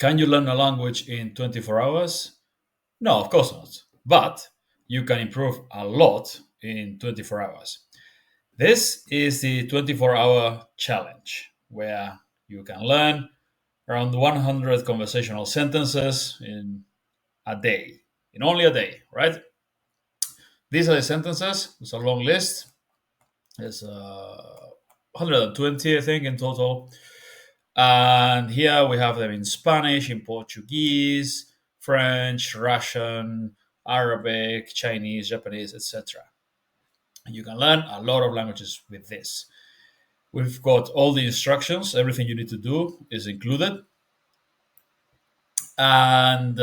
Can you learn a language in 24 hours? No, of course not. But you can improve a lot in 24 hours. This is the 24-hour challenge where you can learn around 100 conversational sentences in a day, in only a day, right? These are the sentences. It's a long list. There's 120, I think, in total. And here we have them in Spanish, in Portuguese, French, Russian, Arabic, Chinese, Japanese, etc. You can learn a lot of languages with this. We've got all the instructions, everything you need to do is included. And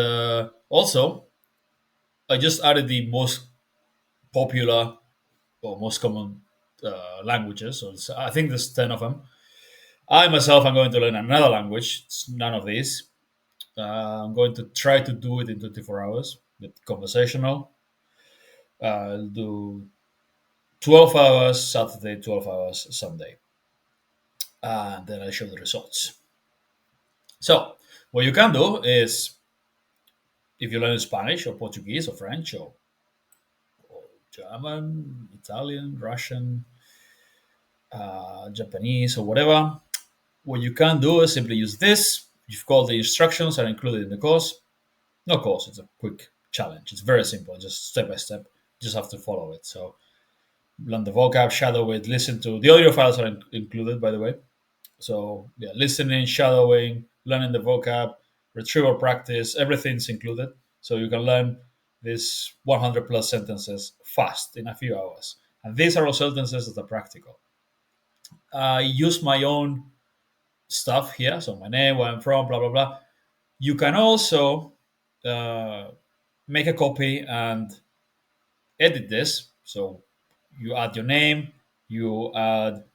also, I just added the most popular or most common languages. So I think there's 10 of them. I myself am going to learn another language. It's none of these. I'm going to try to do it in 24 hours with conversational. I'll do 12 hours Saturday, 12 hours Sunday. And then I show the results. So, what you can do is, if you learn Spanish or Portuguese or French or German, Italian, Russian, Japanese, or whatever, what you can do is simply use this. You've got the instructions are included in the course. No course, it's a quick challenge. It's very simple, just step by step. You just have to follow it. So learn the vocab, shadow it, listen to the audio files are included, by the way. So yeah, listening, shadowing, learning the vocab, retrieval practice, everything's included. So you can learn these 100 plus sentences fast in a few hours. And these are all sentences that are practical. I use my own stuff here. So my name, where I'm from, blah, blah, blah. You can also make a copy and edit this. So you add your name, you add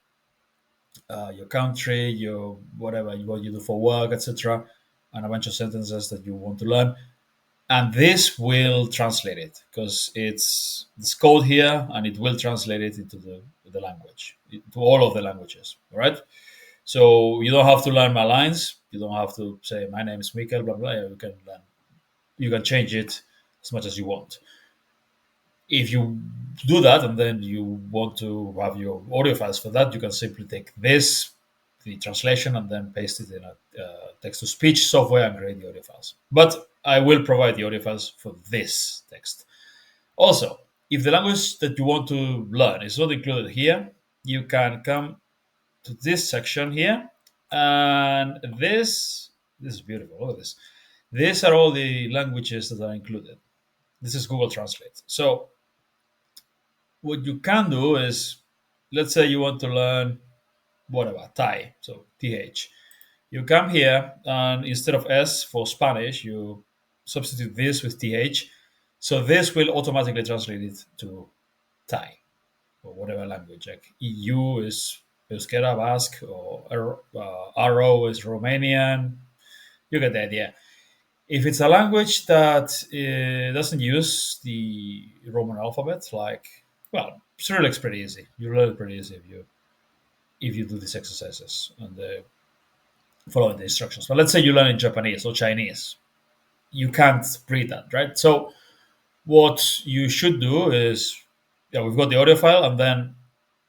your country, your whatever what you do for work, etc., and a bunch of sentences that you want to learn, and this will translate it because it's code here, and it will translate it into the language, to all of the languages. All right. So you don't have to learn my lines. You don't have to say my name is Mikel, blah blah. You can learn. You can change it as much as you want. If you do that and then you want to have your audio files for that, you can simply take this, the translation, and then paste it in a text to speech software and create the audio files. But I will provide the audio files for this text. Also, if the language that you want to learn is not included here, you can come to this section here, and this is beautiful. Look at this. These are all the languages that are included. This is Google Translate. So what you can do is, let's say you want to learn whatever Thai, so th. You come here and instead of s for Spanish, you substitute this with th. So this will automatically translate it to Thai or whatever language. Like EU is Euskera, Basque, or RO is Romanian. You get the idea. If it's a language that doesn't use the Roman alphabet, like, well, Cyrillic's pretty easy. You learn it pretty easy if you do these exercises and follow the instructions. But let's say you learn in Japanese or Chinese, you can't read that, right? So what you should do is, yeah, we've got the audio file, and then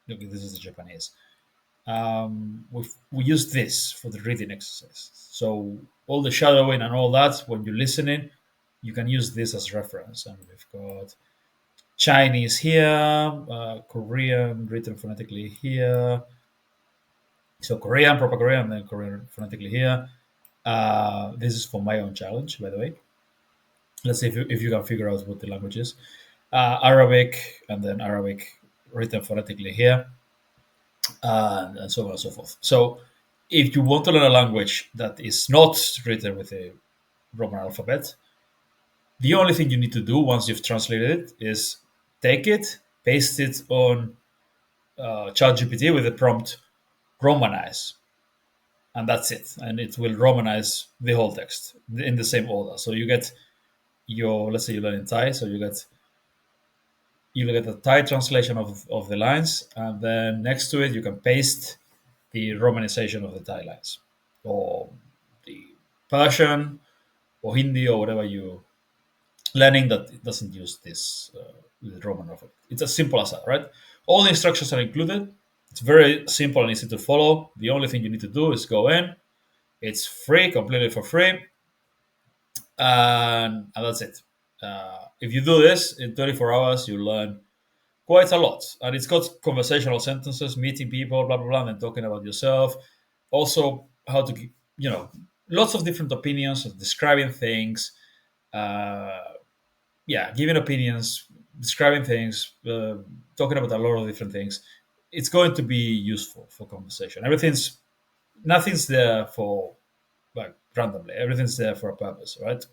look, this is the Japanese. We use this for the reading exercise. So all the shadowing and all that, when you're listening, you can use this as reference. And we've got Chinese here, Korean written phonetically here. So Korean, proper Korean, and then Korean phonetically here. This is for my own challenge, by the way. Let's see if you can figure out what the language is. Arabic, and then Arabic written phonetically here, and so on and so forth. So if you want to learn a language that is not written with a Roman alphabet, the only thing you need to do once you've translated it is take it, paste it on ChatGPT with the prompt Romanize, and that's it. And it will Romanize the whole text in the same order. So you get your, let's say you learn in Thai, so you get the Thai translation of the lines, and then next to it you can paste the romanization of the Thai lines, or the Persian or Hindi or whatever you learning that it doesn't use this with Roman alphabet. It's as simple as that, right? All the instructions are included. It's very simple and easy to follow. The only thing you need to do is go in. It's free, completely for free, and that's it. If you do this in 24 hours, you learn quite a lot. And it's got conversational sentences, meeting people, blah, blah, blah, and talking about yourself. Also, how to, lots of different opinions of describing things. Uh, yeah, giving opinions, describing things, talking about a lot of different things. It's going to be useful for conversation. Nothing's there for like randomly. Everything's there for a purpose, right?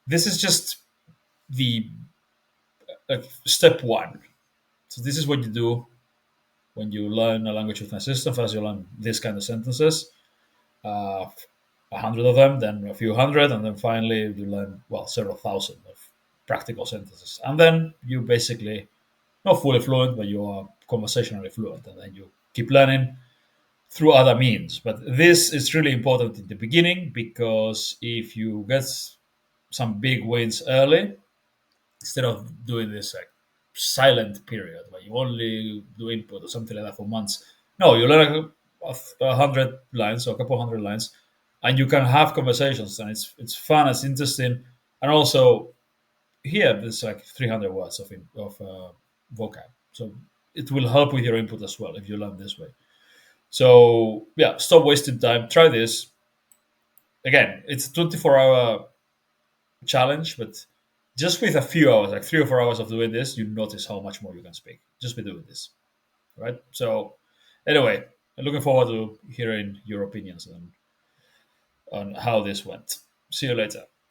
This is just the step one. So this is what you do when you learn a language with my system. First, you learn this kind of sentences, uh, 100 of them, then a few hundred, and then finally you learn several thousand of practical sentences, and then you basically not fully fluent, but you are conversationally fluent, and then you keep learning through other means. But this is really important in the beginning because if you get some big wins early, instead of doing this like silent period where you only do input or something like that for months. No, you learn a hundred lines or a couple hundred lines, and you can have conversations, and it's fun, it's interesting, and also here there's like 300 words of vocab, so it will help with your input as well if you learn this way. So yeah, stop wasting time. Try this again. It's a 24-hour challenge, but just with a few hours, like 3 or 4 hours of doing this, you notice how much more you can speak just by doing this, right? So, anyway, I'm looking forward to hearing your opinions on how this went. See you later.